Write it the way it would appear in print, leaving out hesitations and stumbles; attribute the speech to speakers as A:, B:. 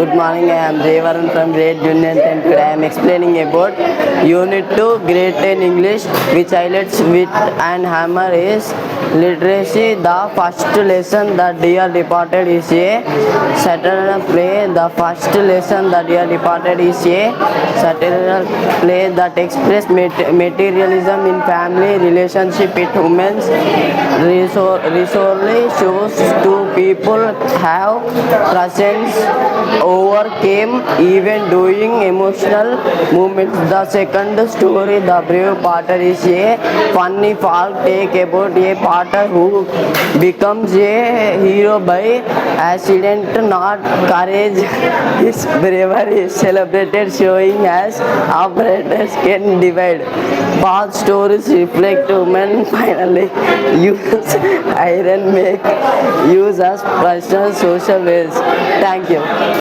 A: Good morning, I am Jayvaran from grade Junior 10. Today I am explaining about Unit 2, Grade 10 English, which highlights wit and hammer is literacy. The first lesson, the Dear Departed, is a satirical play. The first lesson, the Dear Departed, is a satirical play that expresses materialism in family relationship. It women's resortly shows two people have presence overcame even during emotional moments. The second story, The Brave Potter, is a funny folk tale about a potter who becomes a hero by accident. Not courage, his bravery is celebrated, showing as operators can divide. Both stories reflect women finally use iron make use as personal social ways. Thank you.